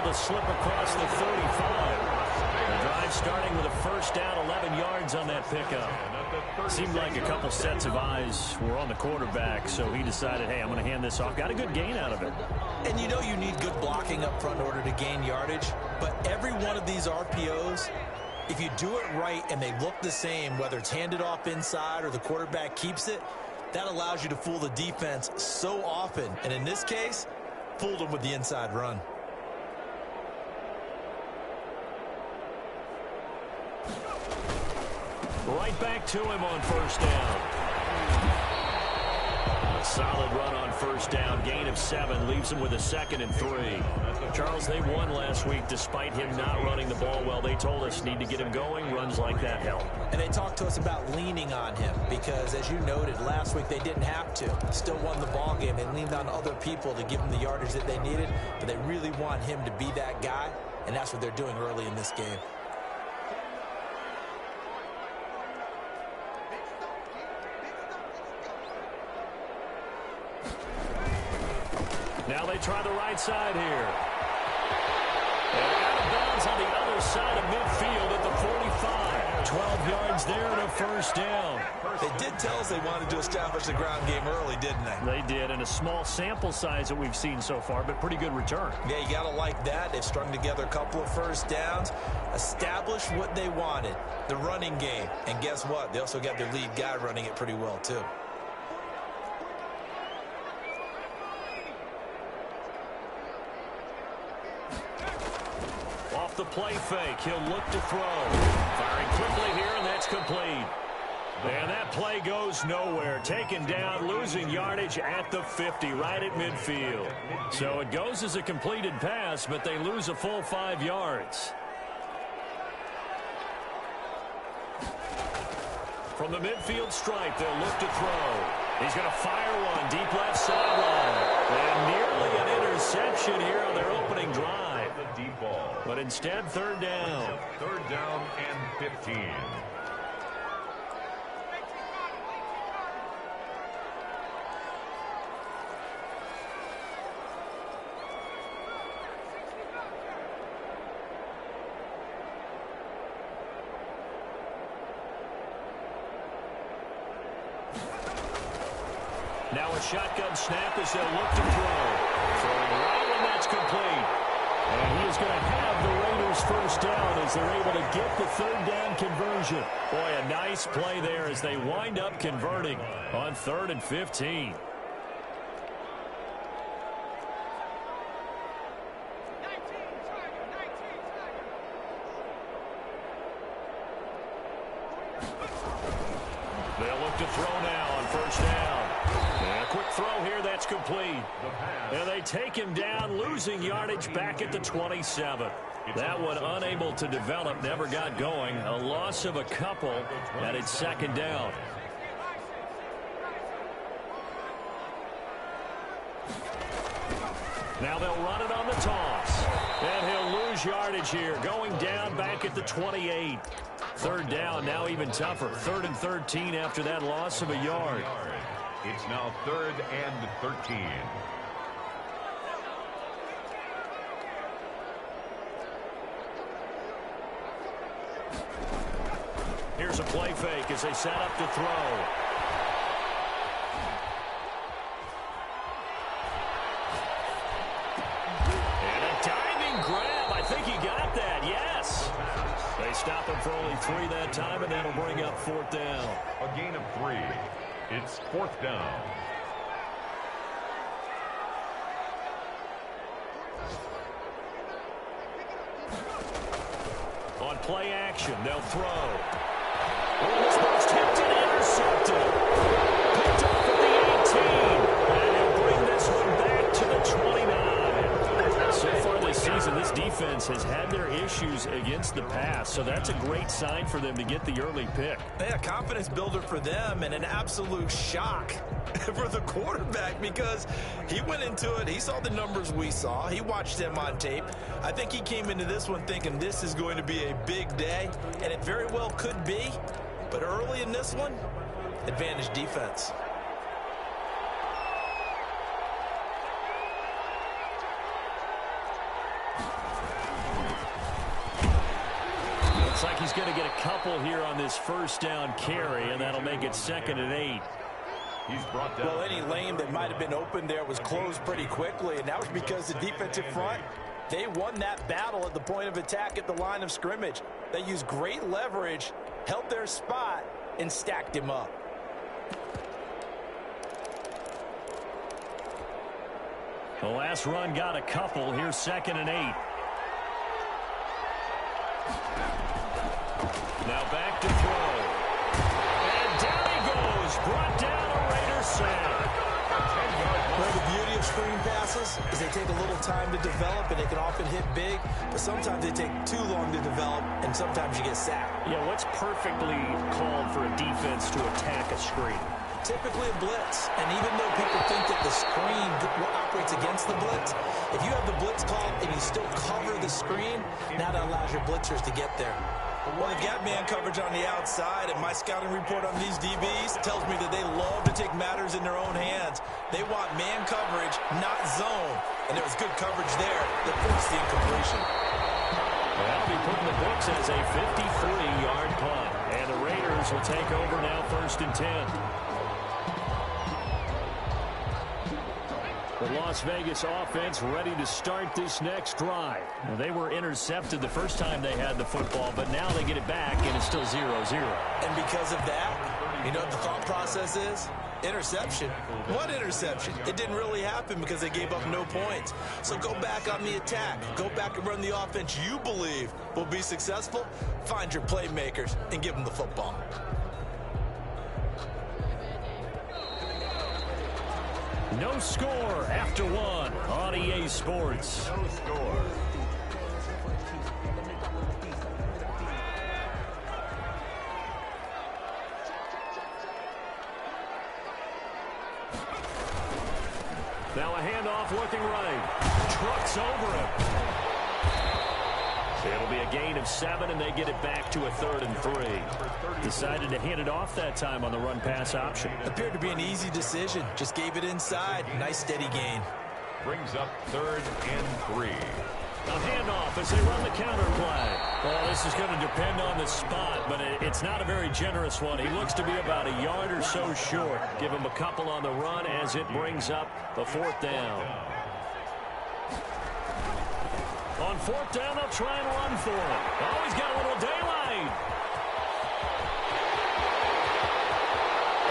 to slip across the 35. The drive starting with a first down, 11 yards on that pickup. Seemed like a couple sets of eyes were on the quarterback, so he decided, hey, I'm going to hand this off. Got a good gain out of it. And you know you need good blocking up front in order to gain yardage, but every one of these RPOs, if you do it right and they look the same, whether it's handed off inside or the quarterback keeps it, that allows you to fool the defense so often. And in this case, fooled them with the inside run. Right back to him on first down. A solid run on first down. Gain of 7 leaves him with a 2nd and 3. Charles, they won last week despite him not running the ball well. They told us need to get him going. Runs like that help. And they talked to us about leaning on him because, as you noted, last week they didn't have to. Still won the ball game. They leaned on other people to give them the yardage that they needed, but they really want him to be that guy, and that's what they're doing early in this game. Now they try the right side here. And out of bounds on the other side of midfield at the 45. 12 yards there and a first down. They did tell us they wanted to establish the ground game early, didn't they? They did, and a small sample size that we've seen so far, but pretty good return. Yeah, you got to like that. They've strung together a couple of first downs, established what they wanted, the running game. And guess what? They also got their lead guy running it pretty well, too. Off the play fake, he'll look to throw. Firing quickly here, and that's complete. And that play goes nowhere. Taken down, losing yardage at the 50, right at midfield. So it goes as a completed pass, but they lose a full 5 yards. From the midfield stripe, they'll look to throw. He's going to fire one deep left sideline. And nearly an interception here on their opening drive. Deep ball. But instead, third down. Third down and 15. Now a shotgun snap as they'll look to throw. Throwing right, and that's complete. And he is going to have the Raiders first down as they're able to get the third down conversion. Boy, a nice play there as they wind up converting on 3rd and 15. They'll look to throw now on first down. And a quick throw here, that's complete. And they take him down, losing yardage back at the 27. That one unable to develop, never got going. A loss of a couple, and it's 2nd down. Now they'll run it on the toss. And he'll lose yardage here, going down back at the 28. Third down, now even tougher. 3rd and 13 after that loss of a yard. It's now 3rd and 13. Here's a play fake as they set up to throw. And a diving grab. I think he got that, yes. They stop him for only 3 that time, and that'll bring up 4th down. A gain of 3. It's 4th down. On play action, they'll throw. Oh, this one's tipped and intercepted. Picked off at the 18. And he'll bring this one back to the 29. So far this season, this defense has had their issues against the pass, so that's a great sign for them to get the early pick. Yeah, confidence builder for them and an absolute shock for the quarterback because he went into it. He saw the numbers we saw. He watched them on tape. I think he came into this one thinking this is going to be a big day, and it very well could be. But early in this one, advantage defense. Looks like he's going to get a couple here on this first down carry, and that'll make it 2nd and 8. He's brought down. Well, any lane that might have been open there was closed pretty quickly, and that was because the defensive front, they won that battle at the point of attack at the line of scrimmage. They used great leverage, held their spot, and stacked him up. The last run got a couple. Here's 2nd and 8. Now back to throw. And down he goes. Brought down a Raider sack. Well, the beauty of screen passes is they take a little time to develop, and they can often hit big, but sometimes they take too long to develop, and sometimes you get sacked. Yeah, what's perfectly called for a defense to attack a screen? Typically a blitz, and even though people think that the screen operates against the blitz, if you have the blitz called and you still cover the screen, now that allows your blitzers to get there. Well, they've got man coverage on the outside, and my scouting report on these DBs tells me that they love to take matters in their own hands. They want man coverage, not zone, and there was good coverage there that forced the incompletion. That'll be put in the books as a 53-yard punt, and the Raiders will take over now 1st and 10. The Las Vegas offense ready to start this next drive. Well, they were intercepted the first time they had the football, but now they get it back, and it's still 0-0. And because of that, you know what the thought process is? Interception. What interception? It didn't really happen because they gave up no points. So go back on the attack. Go back and run the offense you believe will be successful. Find your playmakers and give them the football. No score after one on EA Sports. No score. Now a handoff looking right. Trucks over him. It'll be a gain of 7, and they get it back to a 3rd and 3. Decided to hand it off that time on the run-pass option. Appeared to be an easy decision. Just gave it inside. Nice steady gain. Brings up 3rd and 3. A handoff as they run the counter play. Well, this is going to depend on the spot, but it's not a very generous one. He looks to be about a yard or so short. Give him a couple on the run as it brings up the 4th down. On 4th down, they'll try and run for it. Oh, he's got a little daylight.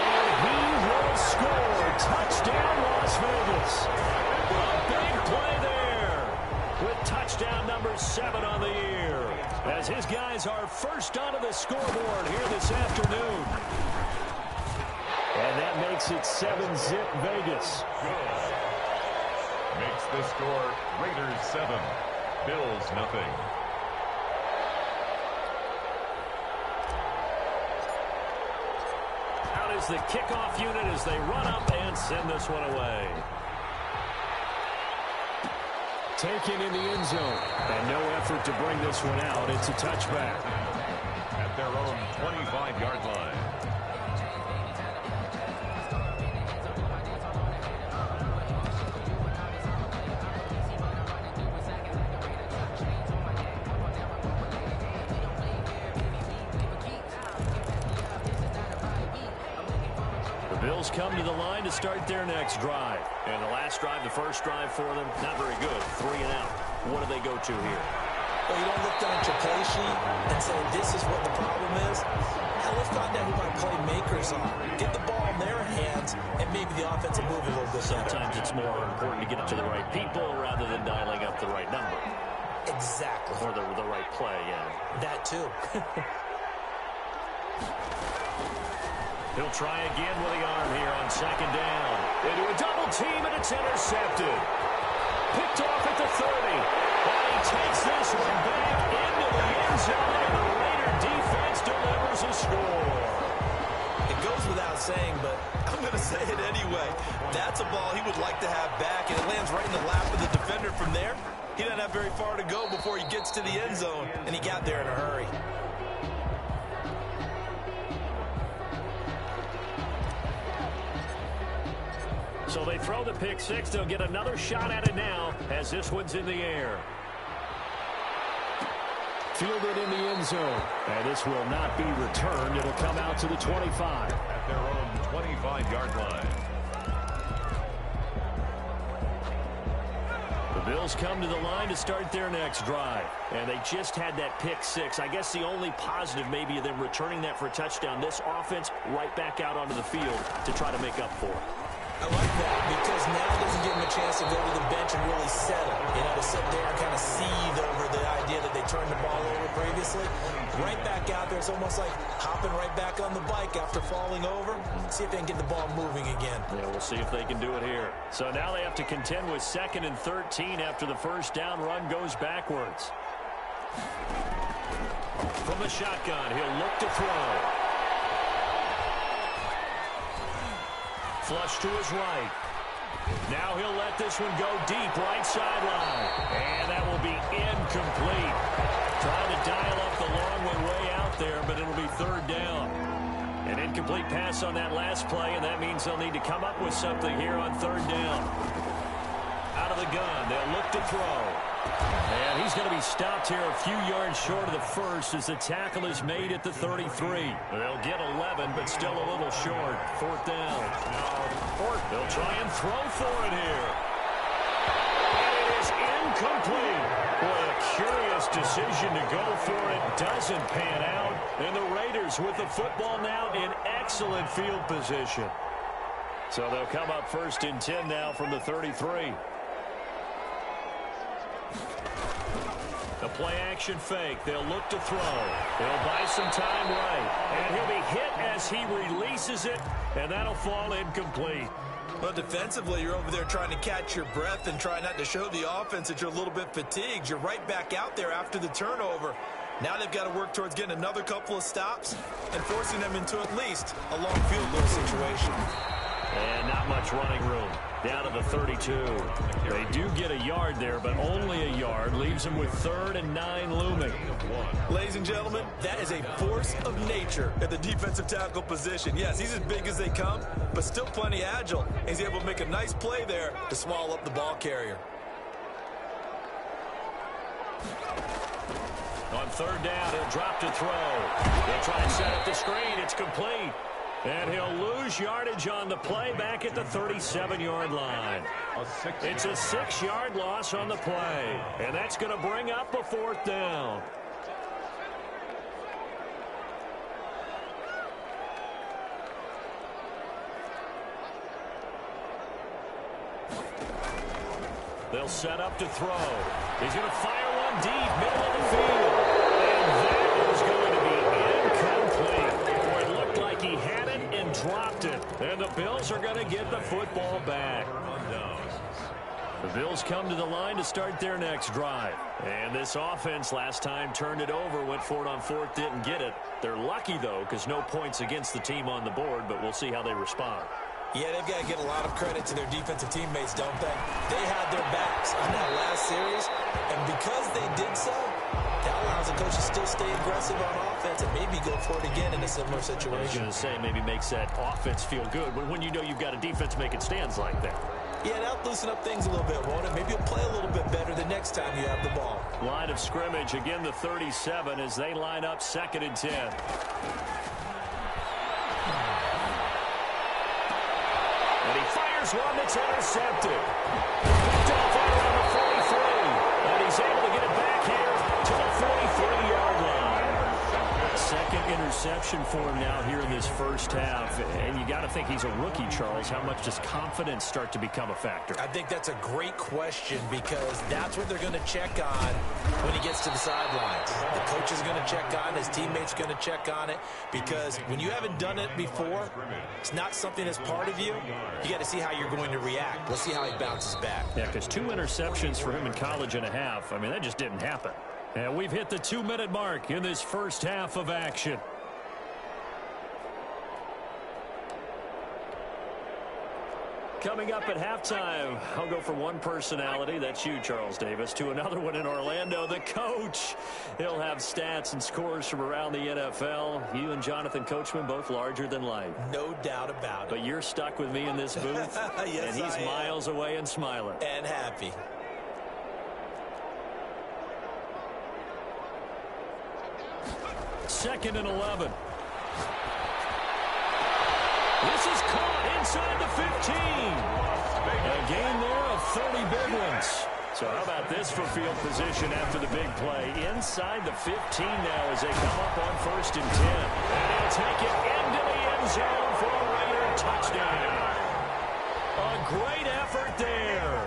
And he will score. Touchdown, Las Vegas. A big play there with touchdown number 7 on the year. As his guys are first onto the scoreboard here this afternoon. And that makes it 7-zip Vegas. Good. Makes the score Raiders 7. Bills nothing. Out is the kickoff unit as they run up and send this one away. Taken in the end zone. And no effort to bring this one out. It's a touchback. At their own 25-yard line. Bills come to the line to start their next drive. And the last drive, the first drive for them, not very good. 3 and out. What do they go to here? Well, you don't look down at your play sheet and say, this is what the problem is. Now, let's find out who my playmakers are. Get the ball in their hands, and maybe the offense will move a little bit better. Sometimes it's more important to get it to the right people rather than dialing up the right number. Exactly. Or the right play, yeah. That, too. He'll try again with the arm here on 2nd down. They do a double team, and it's intercepted. Picked off at the 30. And he takes this one back into the end zone, and the Raider defense delivers a score. It goes without saying, but I'm going to say it anyway. That's a ball he would like to have back, and it lands right in the lap of the defender from there. He doesn't have very far to go before he gets to the end zone, and he got there in a hurry. So they throw the pick 6. They'll get another shot at it now as this one's in the air. Fielded in the end zone. And this will not be returned. It'll come out to the 25. At their own 25-yard line. The Bills come to the line to start their next drive. And they just had that pick six. I guess the only positive maybe of them returning that for a touchdown. This offense right back out onto the field to try to make up for it. I like that because now it doesn't give them a chance to go to the bench and really settle. You know, to sit there and kind of seethe over the idea that they turned the ball over previously. Right back out there, it's almost like hopping right back on the bike after falling over. See if they can get the ball moving again. Yeah, we'll see if they can do it here. So now they have to contend with 2nd and 13 after the first down run goes backwards. From the shotgun, he'll look to throw. Flush to his right. Now he'll let this one go deep right sideline. And that will be incomplete. Trying to dial up the long one way out there, but it'll be 3rd down. An incomplete pass on that last play, and that means they'll need to come up with something here on 3rd down. Out of the gun, they'll look to throw. And he's going to be stopped here a few yards short of the first as the tackle is made at the 33. They'll get 11, but still a little short. 4th down. They'll try and throw for it here. And it is incomplete. Boy, a curious decision to go for it. Doesn't pan out. And the Raiders with the football now in excellent field position. So they'll come up 1st and 10 now from the 33. The play-action fake. They'll look to throw. They'll buy some time right. And he'll be hit as he releases it, and that'll fall incomplete. Well, defensively, you're over there trying to catch your breath and try not to show the offense that you're a little bit fatigued. You're right back out there after the turnover. Now they've got to work towards getting another couple of stops and forcing them into at least a long field goal situation. And not much running room. Down to the 32. They do get a yard there, but only a yard. Leaves them with 3rd and 9 looming. Ladies and gentlemen, that is a force of nature at the defensive tackle position. Yes, he's as big as they come, but still plenty agile. He's able to make a nice play there to swallow up the ball carrier. On 3rd down, he'll drop to throw. They'll try and set up the screen. It's complete. And he'll lose yardage on the play back at the 37-yard line. It's a 6-yard loss on the play. And that's going to bring up a 4th down. They'll set up to throw. He's going to fire one deep, middle of the field. And that is going to be incomplete. Boy, it looked like he had it and dropped it. And the Bills are going to get the football back. The Bills come to the line to start their next drive. And this offense last time turned it over, went for it on 4th, didn't get it. They're lucky, though, because no points against the team on the board, but we'll see how they respond. Yeah, they've got to give a lot of credit to their defensive teammates, don't they? They had their backs on that last series, and because they did so, that allows the coach to still stay aggressive on offense and maybe go for it again in a similar situation. I was going to say, maybe makes that offense feel good when you know you've got a defense making stands like that. Yeah, that'll loosen up things a little bit, won't it? Maybe you'll play a little bit better the next time you have the ball. Line of scrimmage, again the 37 as they line up 2nd and 10. And he fires one that's intercepted. Picked off right around the 43. And he's able to get it back here to the 43-yard line. 2nd interception for him now here in this first half. And you got to think he's a rookie, Charles. How much does confidence start to become a factor? I think that's a great question because that's what they're going to check on when he gets to the sidelines. The coach is going to check on it. His teammates going to check on it because when you haven't done it before, it's not something that's part of you. You got to see how you're going to react. Let's see how he bounces back. Yeah, because 2 interceptions for him in college and a half. I mean, that just didn't happen. And we've hit the 2-minute mark in this first half of action. Coming up at halftime, I'll go from one personality, that's you, Charles Davis, to another one in Orlando, the coach. He'll have stats and scores from around the NFL. You and Jonathan Coachman, both larger than life. No doubt about it. But you're stuck with me in this booth, yes, and he's miles away and smiling. And happy. 2nd and 11. This is caught inside the 15. A gain there of 30 big ones. So how about this for field position after the big play? Inside the 15 now as they come up on 1st and 10. And he'll take it into the end zone for a Raider touchdown. A great effort there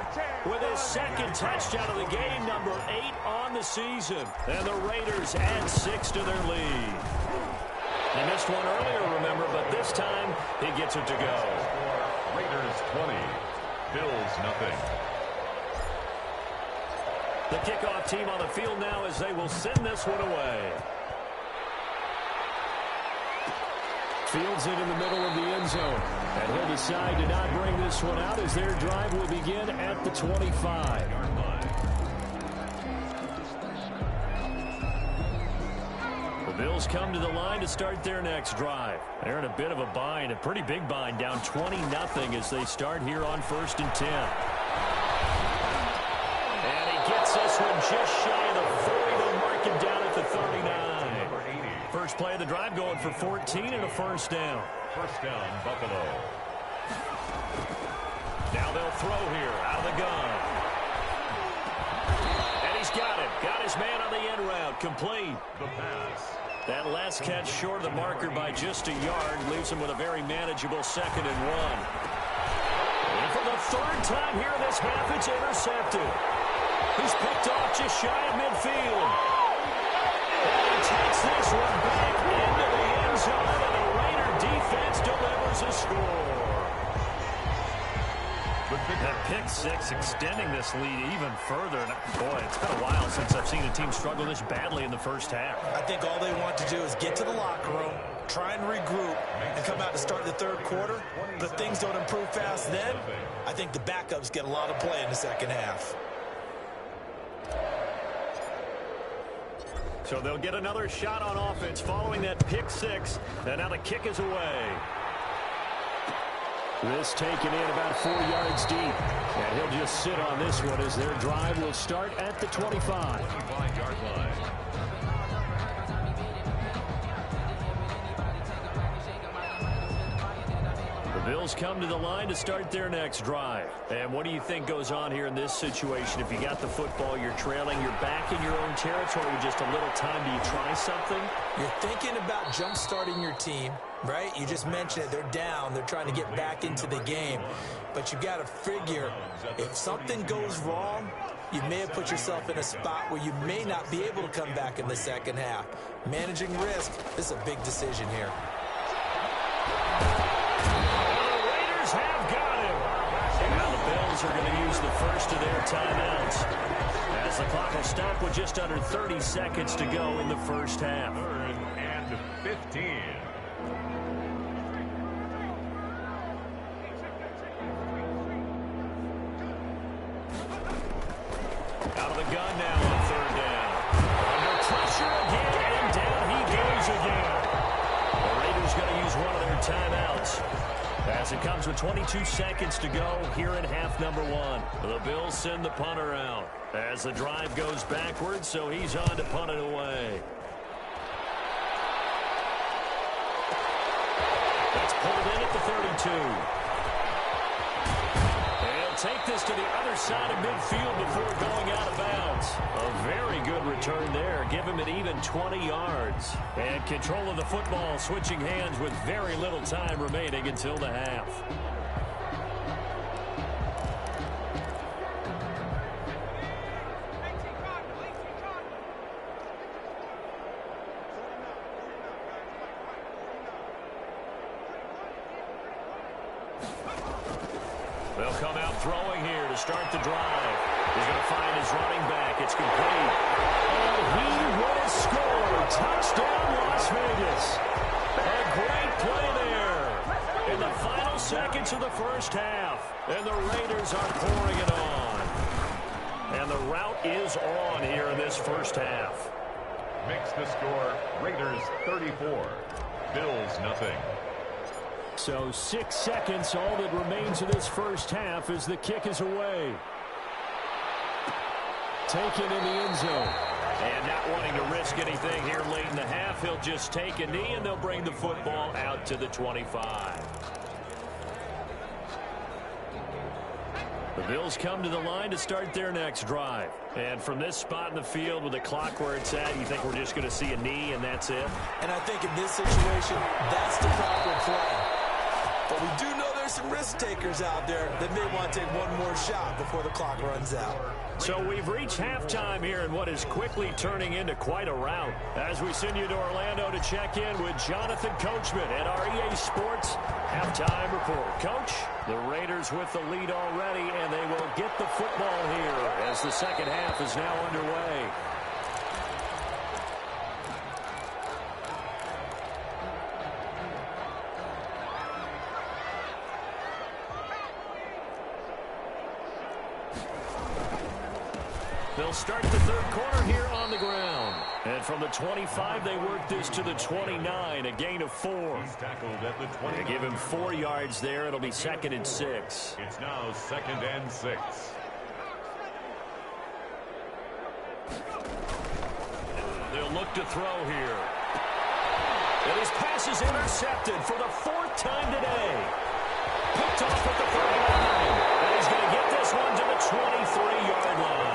with his 2nd touchdown of the game, number 8 on the season. And the Raiders add 6 to their lead. He missed one earlier, remember, but this time he gets it to go. Raiders 20, Bills nothing. The kickoff team on the field now as they will send this one away. Fields it in the middle of the end zone. And he'll decide to not bring this one out as their drive will begin at the 25. The Bills come to the line to start their next drive. They're in a bit of a bind, a pretty big bind, down 20-0 as they start here on 1st and 10. And he gets this one just shy of the 40. They'll mark him down at the 39. First play of the drive going for 14 and a 1st down. 1st down, Buffalo. Now they'll throw here out of the gun. And he's got it. Got his man on the end route. Complete. The pass. That last catch short of the marker by just a yard leaves him with a very manageable 2nd and 1. And for the 3rd time here in this half, it's intercepted. He's picked off just shy of midfield. And he takes this one back into the end zone, and the Raider defense delivers a score. That pick 6 extending this lead even further. And boy, it's been a while since I've seen a team struggle this badly in the first half. I think all they want to do is get to the locker room, try and regroup, and come out to start the 3rd quarter. But things don't improve fast then. I think the backups get a lot of play in the 2nd half. So they'll get another shot on offense following that pick 6. And now the kick is away. This taken in about 4 yards deep. And he'll just sit on this one as their drive will start at the 25. 25-yard line. The Bills come to the line to start their next drive. And what do you think goes on here in this situation? If you got the football, you're trailing, you're back in your own territory with just a little time. Do you try something? You're thinking about jump-starting your team, right? You just mentioned it. They're down. They're trying to get back into the game. But you got to figure, if something goes wrong, you may have put yourself in a spot where you may not be able to come back in the 2nd half. Managing risk, this is a big decision here. Have got him. And now the Bills are going to use the first of their timeouts as the clock will stop with just under 30 seconds to go in the first half. 3rd and 15. Out of the gun now on 3rd down. Under pressure again, and down he goes again. The Raiders going to use one of their timeouts as it comes with 22 seconds to go here in half number 1. The Bills send the punter out as the drive goes backwards, so he's on to punt it away. That's pulled in at the 32. And he'll take this to the other side of midfield before going out of bounds. A very good return there. Give him an even 20 yards. And control of the football switching hands with very little time remaining until the half. They'll come out throwing here to start the drive. He's going to find his running back. It's complete. And he will score. Touchdown, Las Vegas. A great play there in the final seconds of the first half. And the Raiders are pouring it on. And the route is on here in this first half. Makes the score Raiders 34, Bills nothing. So 6 seconds, all that remains of this first half as the kick is away. Taken in the end zone. And not wanting to risk anything here late in the half, he'll just take a knee, and they'll bring the football out to the 25. The Bills come to the line to start their next drive. And from this spot in the field with the clock where it's at, you think we're just going to see a knee and that's it? And I think in this situation, that's the proper play. But we do know there's some risk takers out there that may want to take one more shot before the clock runs out. So we've reached halftime here in what is quickly turning into quite a rout. As we send you to Orlando to check in with Jonathan Coachman at our EA Sports Halftime Report. Coach, the Raiders with the lead already, and they will get the football here as the second half is now underway. They'll start the third quarter here on the ground. And from the 25, they work this to the 29, a gain of 4. He's tackled at the 20. They give him 4 yards there. It'll be 2nd and 6. It's now 2nd and 6. They'll look to throw here. And his pass is intercepted for the 4th time today. Picked off at the 39. And he's going to get this one to the 23-yard line.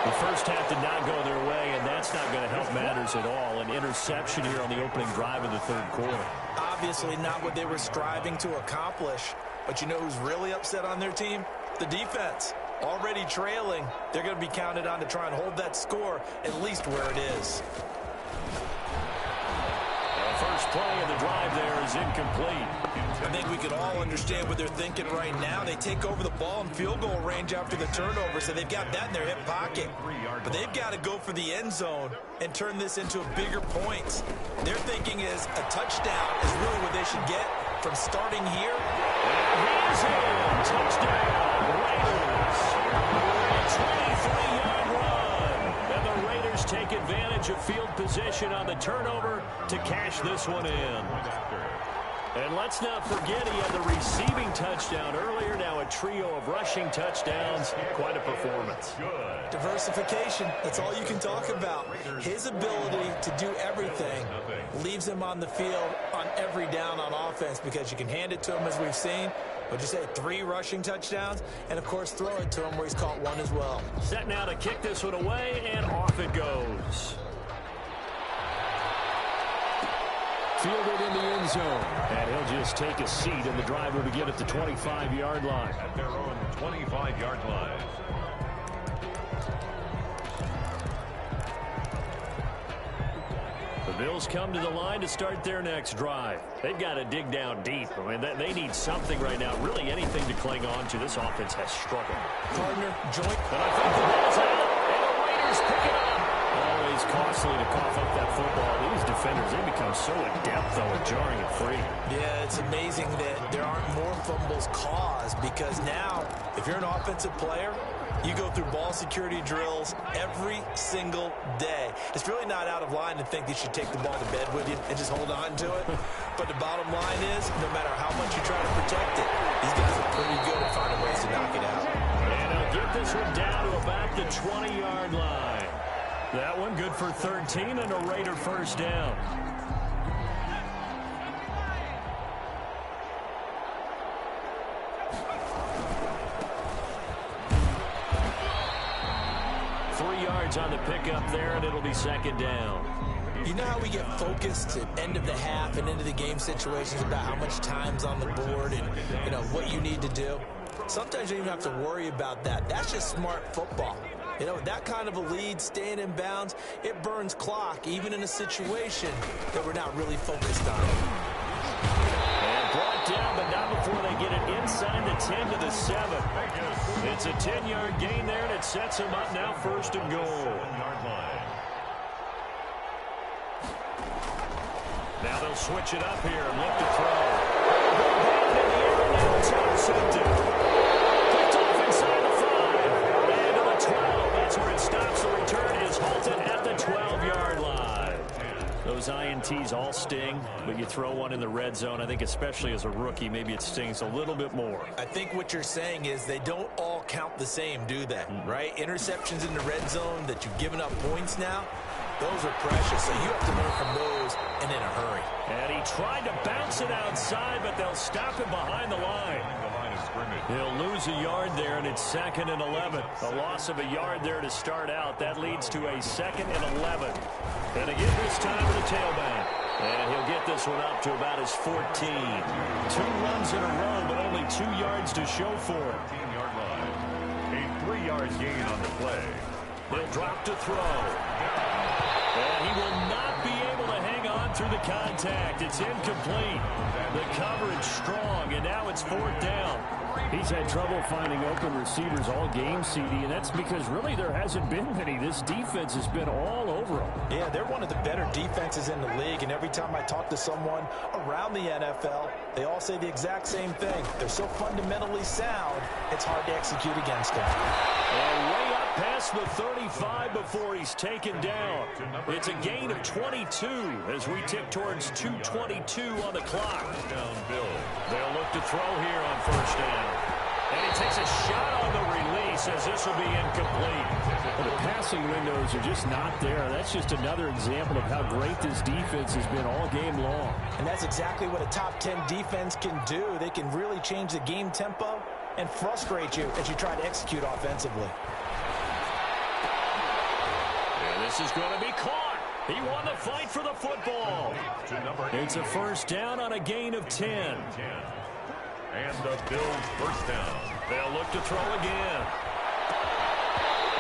The first half did not go their way, and that's not going to help matters at all. An interception here on the opening drive of the third quarter. Obviously not what they were striving to accomplish. But you know who's really upset on their team? The defense. Already trailing, they're going to be counted on to try and hold that score at least where it is. The first play of the drive there is incomplete. I think we could all understand what they're thinking right now. They take over the ball in field goal range after the turnover, so they've got that in their hip pocket. But they've got to go for the end zone and turn this into a bigger points. Their thinking is a touchdown is really what they should get from starting here. He's in. Touchdown, Raiders. A 23-yard run. And the Raiders take advantage of field position on the turnover to cash this one in. And let's not forget he had the receiving touchdown earlier. Now a trio of rushing touchdowns. Quite a performance. Diversification. That's all you can talk about. His ability to do everything leaves him on the field on every down on offense because you can hand it to him as we've seen. What'd you say, 3 rushing touchdowns? And, of course, throw it to him where he's caught 1 as well. Set now to kick this one away, and off it goes. Fielded in the end zone. And he'll just take a seat, and the drive will begin at the 25-yard line. At their own 25-yard line. The Bills come to the line to start their next drive. They've got to dig down deep. I mean, they need something right now, really anything to cling on to. This offense has struggled. Partner, joint. But I think the ball's out, and the Raiders pick it up. Always costly to cough up that football. These defenders, they become so adept, though, at jarring it free. Yeah, it's amazing that there aren't more fumbles caused because now, if you're an offensive player, you go through ball security drills every single day. It's really not out of line to think that you should take the ball to bed with you and just hold on to it. But the bottom line is, no matter how much you try to protect it, these guys are pretty good at finding ways to knock it out. And they'll get this one down to about the 20-yard line. That one good for 13 and a Raider first down. On the pickup there, and it'll be second down. You know how we get focused at end of the half and into the game situations about how much time's on the board and, you know, what you need to do? Sometimes you don't even have to worry about that. That's just smart football. You know, with that kind of a lead, staying in bounds, it burns clock, even in a situation that we're not really focused on. And brought down, but not before they get it inside the 10 to the 7. It's a 10-yard gain there, and it sets them up now first and goal. 7-yard line. Now they'll switch it up here and look to throw. And in the air, now it's intercepted. Picked off inside the 5. And to the 12. That's where it stops. The return is halted at the 12-yard line. Those INTs all sting. but you throw one in the red zone. I think especially as a rookie, maybe it stings a little bit more. I think what you're saying is they don't all count the same, do they? Right? Interceptions in the red zone that you've given up points now, those are precious. So you have to learn from those and in a hurry. And he tried to bounce it outside, but they'll stop him behind the line. He'll lose a yard there, and it's 2nd and 11. A loss of a yard there to start out. That leads to a 2nd and 11. And again this time to the tailback. And he'll get this one up to about his 14. 2 runs in a row, but only 2 yards to show for it. 14-yard line. A 3-yard gain on the play. He'll drop to throw. And he will not be able to hang on through the contact. It's incomplete. The coverage strong, and now it's 4th down. He's had trouble finding open receivers all game, CD, and that's because really there hasn't been many. This defense has been all over them. Yeah, they're one of the better defenses in the league, and every time I talk to someone around the NFL, they all say the exact same thing. They're so fundamentally sound, it's hard to execute against them. And way up past the 35 before he's taken down. It's a gain of 22 as we tick towards 2:22 on the clock. They'll look to throw here on 1st down. And he takes a shot on the release as this will be incomplete. Well, the passing windows are just not there. That's just another example of how great this defense has been all game long. And that's exactly what a top 10 defense can do. They can really change the game tempo and frustrate you as you try to execute offensively. And this is going to be caught. He won the fight for the football. It's a 1st down on a gain of 10. And the Bills' 1st down. They'll look to throw again.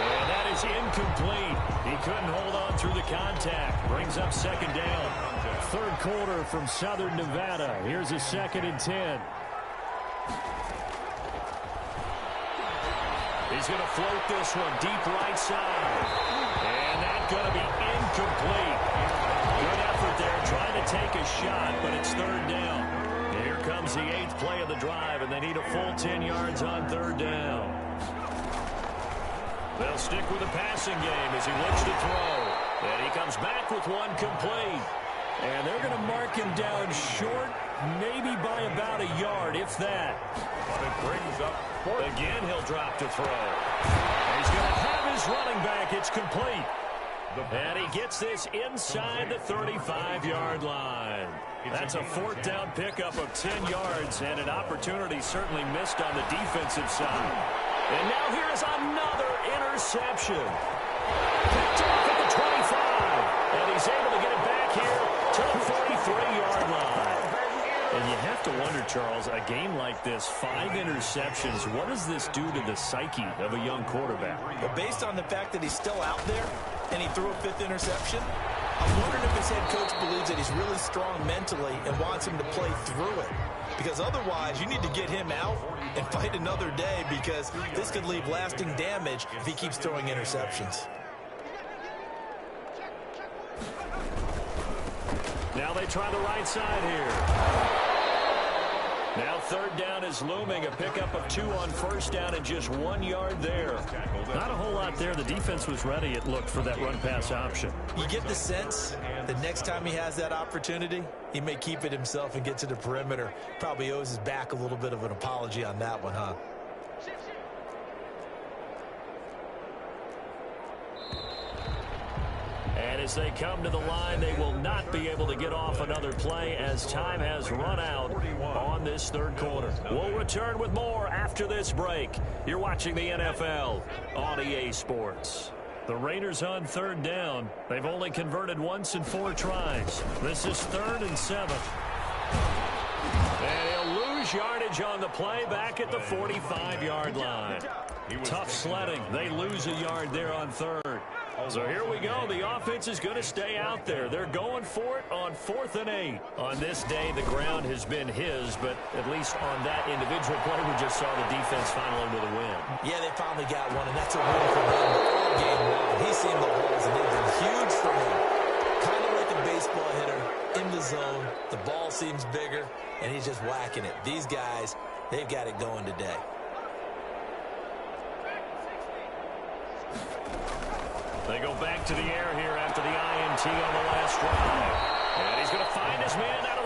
And that is incomplete. He couldn't hold on through the contact. Brings up 2nd down. 3rd quarter from Southern Nevada. Here's a 2nd and 10. He's going to float this one deep right side. And that's going to be incomplete. Good effort there trying to take a shot, but it's 3rd down. And here comes the 8th play of the drive, and they need a full 10 yards on 3rd down. They'll stick with the passing game as he looks to throw. And he comes back with one complete. And they're going to mark him down short, maybe by about a yard, if that. But it brings up 4th. Again, he'll drop to throw. And he's going to have his running back. It's complete. And he gets this inside the 35-yard line. That's a 4th down pickup of 10 yards, and an opportunity certainly missed on the defensive side. And now here's another interception. Picked off at the 25, and he's able to get it back here to the 43-yard line. And you have to wonder, Charles, a game like this, 5 interceptions, what does this do to the psyche of a young quarterback? But based on the fact that he's still out there and he threw a 5th interception, I'm wondering if his head coach believes that he's really strong mentally and wants him to play through it. Because otherwise, you need to get him out and fight another day, because this could leave lasting damage if he keeps throwing interceptions. Now they try the right side here. Now 3rd down is looming. A pickup of 2 on 1st down and just 1 yard there. Not a whole lot there. The defense was ready, it looked, for that run-pass option. You get the sense that next time he has that opportunity, he may keep it himself and get to the perimeter. Probably owes his back a little bit of an apology on that one, huh? And as they come to the line, they will not be able to get off another play as time has run out on this 3rd quarter. We'll return with more after this break. You're watching the NFL on EA Sports. The Raiders on 3rd down. They've only converted once in 4 tries. This is 3rd and 7. And he'll lose yardage on the play back at the 45-yard line. Tough sledding. They lose a yard there on 3rd. So here we go. The offense is going to stay out there. They're going for it on 4th and 8. On this day, the ground has been his, but at least on that individual play, we just saw the defense finally with a win. Yeah, they finally got one, and that's a win for them all game long. He's seen the holes, and they've been huge for him. Kind of like a baseball hitter in the zone. The ball seems bigger, and he's just whacking it. These guys, they've got it going today. They go back to the air here after the INT on the last drive. And he's going to find his man out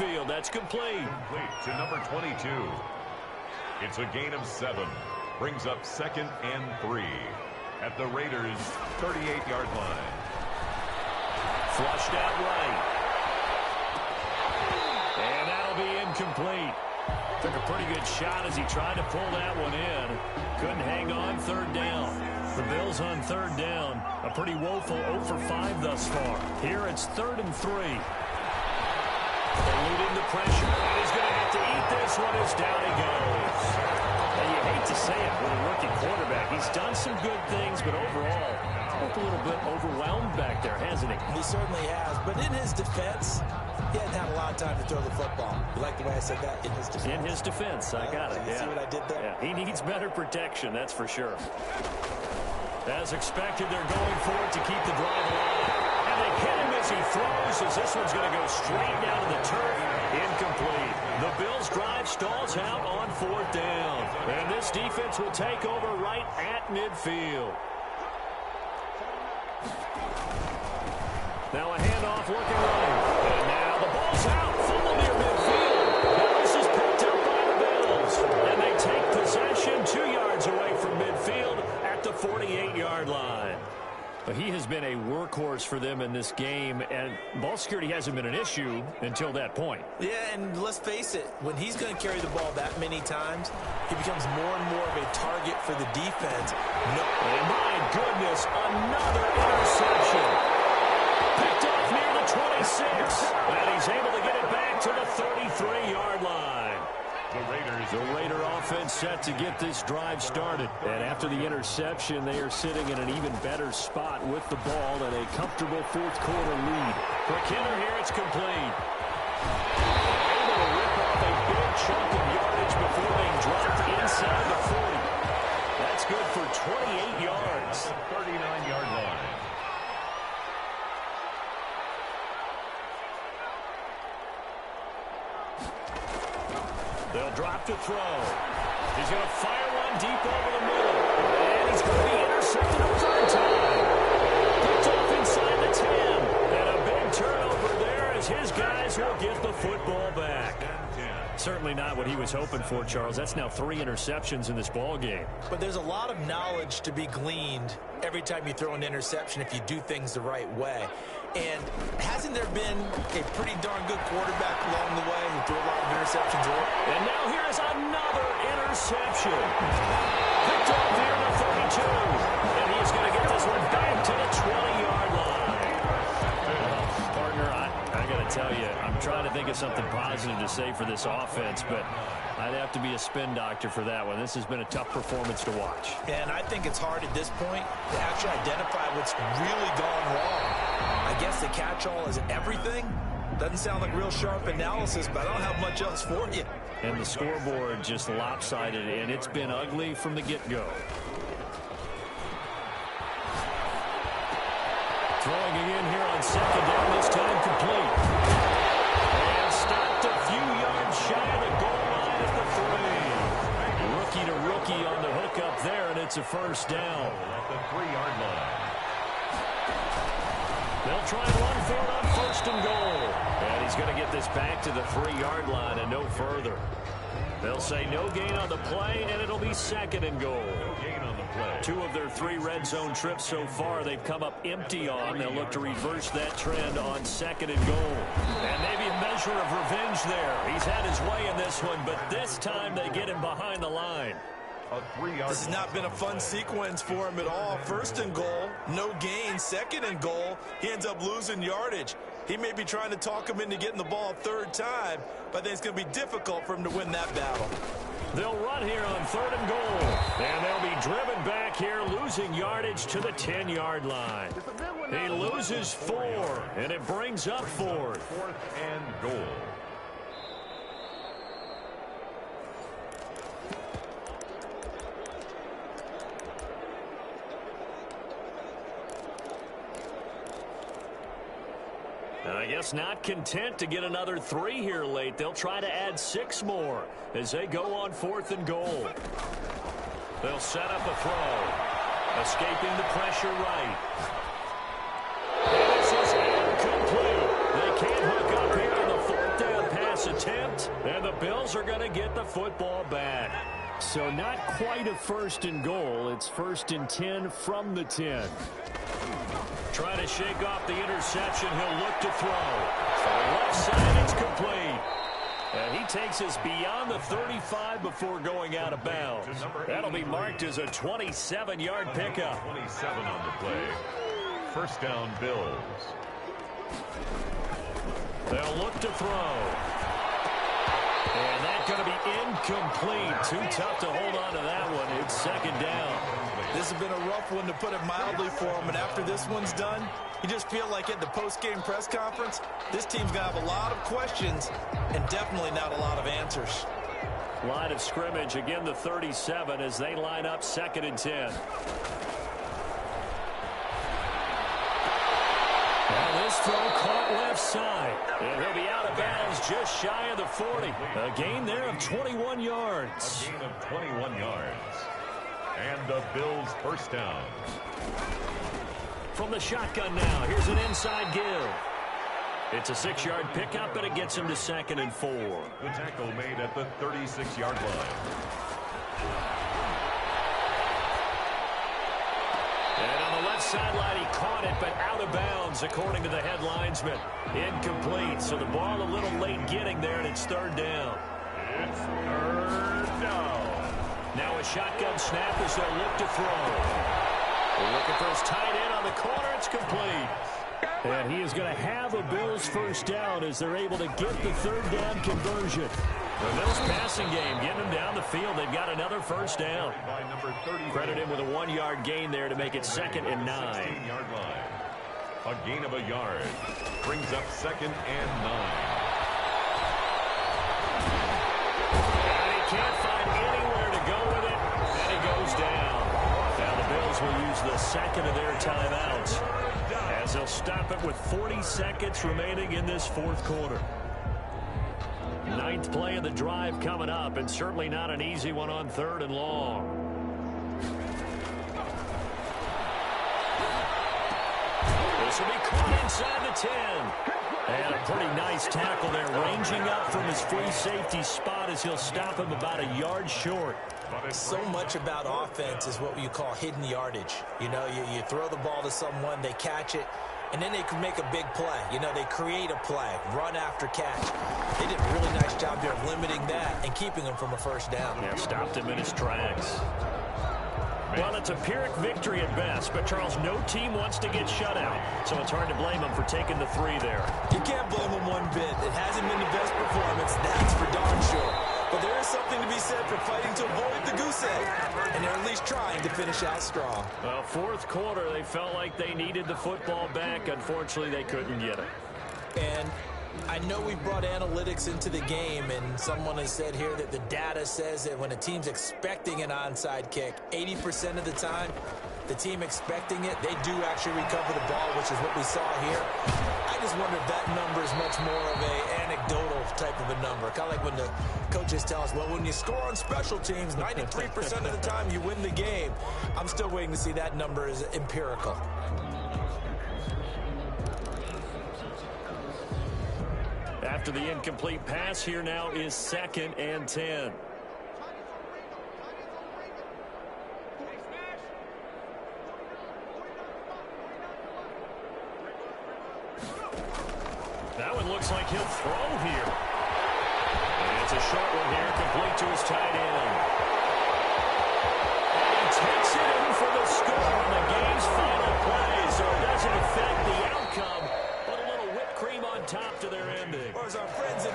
midfield. That's complete. Complete to number 22. It's a gain of 7. Brings up 2nd and 3 at the Raiders' 38-yard line. Flushed out right. And that'll be incomplete. Took a pretty good shot as he tried to pull that one in. Couldn't hang on 3rd down. The Bills on 3rd down. A pretty woeful 0 for 5 thus far. Here it's 3rd and 3. Eluding the pressure. And he's going to have to eat this one as down he goes. Now, you hate to say it with a rookie quarterback. He's done some good things, but overall, looked a little bit overwhelmed back there, hasn't he? He certainly has. But in his defense, he hadn't had a lot of time to throw the football. You like the way I said that? In his defense. In his defense. I got it. You see what I did there? Yeah, he needs better protection, that's for sure. As expected, they're going for it to keep the drive alive. And they hit him as he throws, as this one's going to go straight down to the turf. Incomplete. The Bills' drive stalls out on 4th down. And this defense will take over right at midfield. Now a handoff looking right. And now the ball's out. Fumble near midfield. Now this is picked up by the Bills. And they take possession 2 yards away from midfield at the 48-yard line. But he has been a workhorse for them in this game, and ball security hasn't been an issue until that point. Yeah, and let's face it, when he's going to carry the ball that many times, he becomes more and more of a target for the defense. No, and my goodness, another interception. Picked off near the 26, and he's able to get it back to the 33-yard line. The Raider offense set to get this drive started. And after the interception, they are sitting in an even better spot with the ball and a comfortable 4th quarter lead. For Kenner here, it's complete. Able to rip off a big chunk of yardage before being dropped inside the 40. That's good for 28 yards. 39-yard line. They'll drop to throw. He's going to fire one deep over the middle. And he's going to be intercepted a 3rd time. Picked off inside the 10. And a big turnover there as his guys will get the football back. Certainly not what he was hoping for, Charles. That's now 3 interceptions in this ball game. But there's a lot of knowledge to be gleaned every time you throw an interception if you do things the right way. And hasn't there been a pretty darn good quarterback along the way who threw a lot of interceptions? And now here is another interception. Picked off here at the 32. And he's going to get this one back to the 20-yard line. Partner, I got to tell you, I'm trying to think of something positive to say for this offense, but I'd have to be a spin doctor for that one. This has been a tough performance to watch. And I think it's hard at this point to actually identify what's really gone wrong. I guess the catch-all is everything. Doesn't sound like real sharp analysis, but I don't have much else for you. And the scoreboard just lopsided, and it's been ugly from the get-go. Throwing again here on 2nd down, this time complete. And stopped a few yards shy of the goal line at the 3. Rookie to rookie on the hook up there, and it's a 1st down. At the 3-yard line. They'll try and run for it on 1st and goal. And he's going to get this back to the 3-yard line and no further. They'll say no gain on the play, and it'll be 2nd and goal. No gain on the play. 2 of their 3 red zone trips so far they've come up empty on. They'll look to reverse that trend on 2nd and goal. And maybe a measure of revenge there. He's had his way in this one, but this time they get him behind the line. This has not been a fun sequence for him at all. 1st and goal, no gain. 2nd and goal, he ends up losing yardage. He may be trying to talk him into getting the ball 3rd time, but I think it's going to be difficult for him to win that battle. They'll run here on 3rd and goal. And they'll be driven back here, losing yardage to the 10-yard line. He loses 4, and it brings up 4th. 4th and goal. I guess not content to get another 3 here late. They'll try to add 6 more as they go on 4th and goal. They'll set up a throw. Escaping the pressure right. And this is incomplete. They can't hook up here on the 4th down pass Bills are going to get the football back. So not quite a first and goal. It's 1st and 10 from the 10. Trying to shake off the interception. He'll look to throw. To the left side, it's complete. And he takes us beyond the 35 before going out of bounds. That'll be marked as a 27-yard pickup. 27 on the play. First down, Bills. They'll look to throw. And that's going to be incomplete. Too tough to hold on to that one. It's 2nd down. This has been a rough one, to put it mildly, for him. And after this one's done, you just feel like at the post-game press conference, this team's going to have a lot of questions and definitely not a lot of answers. Line of scrimmage, again the 37 as they line up 2nd and 10. Now this throw caught left side. And he'll be out of bounds just shy of the 40. A gain there of 21 yards. A gain of 21 yards. And the Bills' first down. From the shotgun now, here's an inside give. It's a 6-yard pickup, but it gets him to 2nd and 4. The tackle made at the 36-yard line. And on the left sideline, he caught it, but out of bounds, according to the head linesman. Incomplete, so the ball a little late getting there, and it's 3rd down. It's 3rd down. Now a shotgun snap as they'll look to throw. They're looking for his tight end on the corner. It's complete. And he is going to have a Bills first down as they're able to get the 3rd down conversion. The Bills passing game getting them down the field. They've got another first down. Credit him with a 1-yard gain there to make it 2nd and 9. 16-yard line. A gain of a yard. Brings up 2nd and 9. And he can't find anywhere to go with it. And he goes down. Now the Bills will use the 2nd of their timeouts as they'll stop it with 40 seconds remaining in this 4th quarter. 9th play of the drive coming up, and certainly not an easy one on 3rd and long. This will be caught inside the 10. And a pretty nice tackle there, ranging up from his free safety spot as he'll stop him about a yard short. So much about offense is what you call hidden yardage. You know, you throw the ball to someone, they catch it, and then they can make a big play. You know, they create a play, run after catch. They did a really nice job there of limiting that and keeping him from a first down. Yeah, stopped him in his tracks. Well, it's a Pyrrhic victory at best, but Charles, no team wants to get shut out, so it's hard to blame them for taking the 3 there. You can't blame them one bit. It hasn't been the best performance, that's for darn sure. But there is something to be said for fighting to avoid the goose egg, and they're at least trying to finish out strong. Well, 4th quarter, they felt like they needed the football back. Unfortunately, they couldn't get it. And I know we brought analytics into the game, and someone has said here that the data says that when a team's expecting an onside kick, 80% of the time, the team expecting it, they do actually recover the ball, which is what we saw here. I just wonder if that number is much more of a anecdotal type of a number. Kind of like when the coaches tell us, well, when you score on special teams, 93% of the time you win the game. I'm still waiting to see that number is empirical. After the incomplete pass, here now is 2nd and 10. That one looks like he'll throw here. And it's a short one here, complete to his tight end. And he takes it in for the score on the game's final play, so it doesn't affect the outcome, but a little whipped cream on top to their ending. Or as our friends in